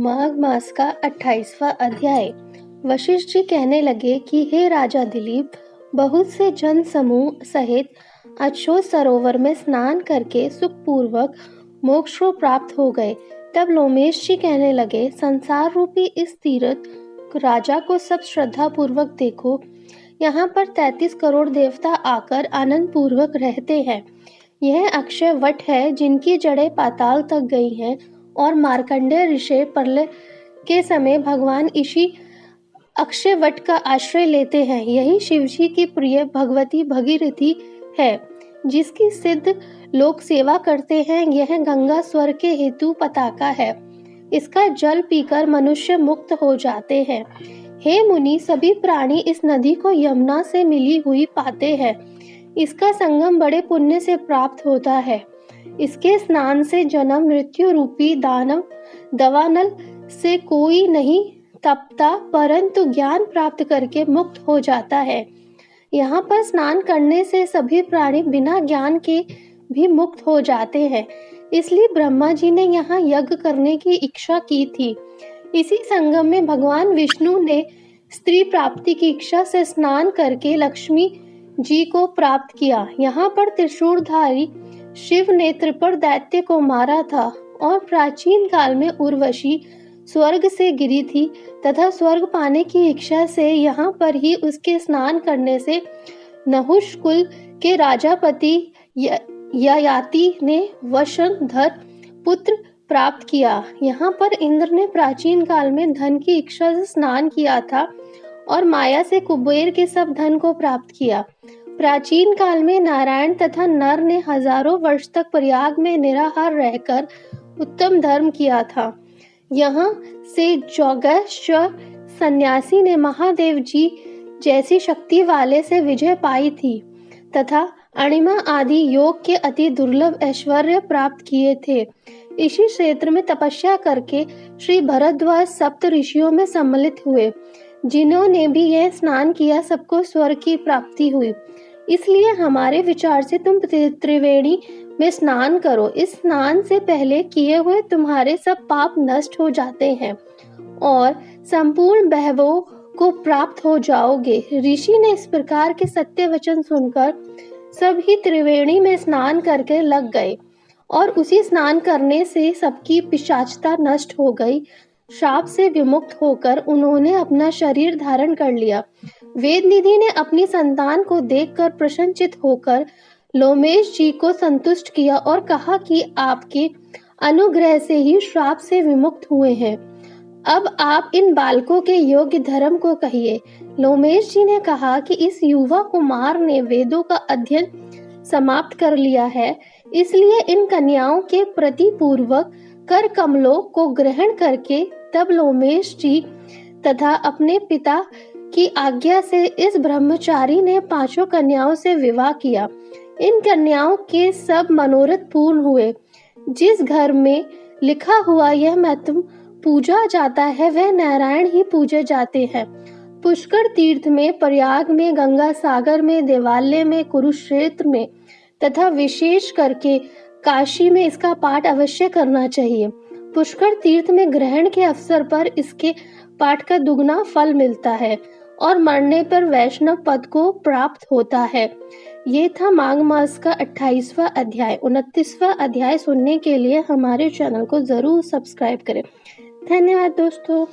माघ मास का 28वां अध्याय। वशिष्ठ जी कहने लगे कि हे राजा दिलीप, बहुत से जन समूह सहित अक्षोत सरोवर में स्नान करके सुखपूर्वक मोक्ष को प्राप्त हो गए। तब लोमेश जी कहने लगे, संसार रूपी इस तीर्थ राजा को सब श्रद्धा पूर्वक देखो। यहाँ पर 33 करोड़ देवता आकर आनंद पूर्वक रहते हैं। यह अक्षय वट है जिनकी जड़ें पाताल तक गई हैं और मार्कंडेय ऋषि प्रलय के समय भगवान इसी अक्षय वट का आश्रय लेते हैं। यही शिवजी की प्रिय भगवती भगीरथी है जिसकी सिद्ध लोग सेवा करते हैं। यह गंगा स्वर्ग के हेतु पताका है। इसका जल पीकर मनुष्य मुक्त हो जाते हैं। हे मुनि, सभी प्राणी इस नदी को यमुना से मिली हुई पाते हैं। इसका संगम बड़े पुण्य से प्राप्त होता है। इसके स्नान से जन्म मृत्यु रूपी दावानल से कोई नहीं तपता, परंतु ज्ञान प्राप्त करके मुक्त हो जाता है। यहाँ पर स्नान करने से सभी प्राणी बिना ज्ञान के भी मुक्त हो जाते हैं। इसलिए ब्रह्मा जी ने यहाँ यज्ञ करने की इच्छा की थी। इसी संगम में भगवान विष्णु ने स्त्री प्राप्ति की इच्छा से स्नान करके लक्ष्मी जी को प्राप्त किया। यहाँ पर त्रिशूलधारी शिव ने त्रिपुर दैत्य को मारा था और प्राचीन काल में उर्वशी स्वर्ग से गिरी थी तथा स्वर्ग पाने की इच्छा से यहाँ पर ही उसके स्नान करने से नहुष कुल के राजापति ययाति ने वशंधर पुत्र प्राप्त किया। यहाँ पर इंद्र ने प्राचीन काल में धन की इच्छा से स्नान किया था और माया से कुबेर के सब धन को प्राप्त किया। प्राचीन काल में नारायण तथा नर ने हजारों वर्ष तक प्रयाग में निराहार रहकर उत्तम धर्म किया था। यहाँ से जोगेश्वर सन्यासी ने महादेव जी जैसी शक्ति वाले से विजय पाई थी तथा अणिमा आदि योग के अति दुर्लभ ऐश्वर्य प्राप्त किए थे। इसी क्षेत्र में तपस्या करके श्री भरद्वाज सप्त ऋषियों में सम्मिलित हुए। जिन्होंने भी यह स्नान किया सबको स्वर्ग की प्राप्ति हुई। इसलिए हमारे विचार से तुम त्रिवेणी में स्नान करो। इस स्नान से पहले किए हुए तुम्हारे सब पाप नष्ट हो जाते हैं और संपूर्ण वैभव को प्राप्त हो जाओगे। ऋषि ने इस प्रकार के सत्य वचन सुनकर सभी त्रिवेणी में स्नान करके लग गए और उसी स्नान करने से सबकी पिशाचता नष्ट हो गई। शाप से विमुक्त होकर उन्होंने अपना शरीर धारण कर लिया। वेद निधि ने अपनी संतान को देखकर प्रसन्नचित होकर लोमेश जी को संतुष्ट किया और कहा कि आपके अनुग्रह से ही श्राप से विमुक्त हुए हैं। अब आप इन बालकों के योग्य धर्म को कहिए। लोमेश जी ने कहा कि इस युवा कुमार ने वेदों का अध्ययन समाप्त कर लिया है, इसलिए इन कन्याओं के प्रति पूर्वक कर कमलों को ग्रहण करके तब लोमेश जी तथा अपने पिता की आज्ञा से इस ब्रह्मचारी ने 5 कन्याओं से विवाह किया। इन कन्याओं के सब मनोरथ पूर्ण हुए। जिस घर में लिखा हुआ यह महत्व पूजा जाता है वह नारायण ही पूजे जाते हैं। पुष्कर तीर्थ में, प्रयाग में, गंगा सागर में, देवालय में, कुरुक्षेत्र में तथा विशेष करके काशी में इसका पाठ अवश्य करना चाहिए। पुष्कर तीर्थ में ग्रहण के अवसर पर इसके पाठ का दुगना फल मिलता है और मरने पर वैष्णव पद को प्राप्त होता है। ये था माघ मास का 28वां अध्याय। 29वां अध्याय सुनने के लिए हमारे चैनल को जरूर सब्सक्राइब करें। धन्यवाद दोस्तों।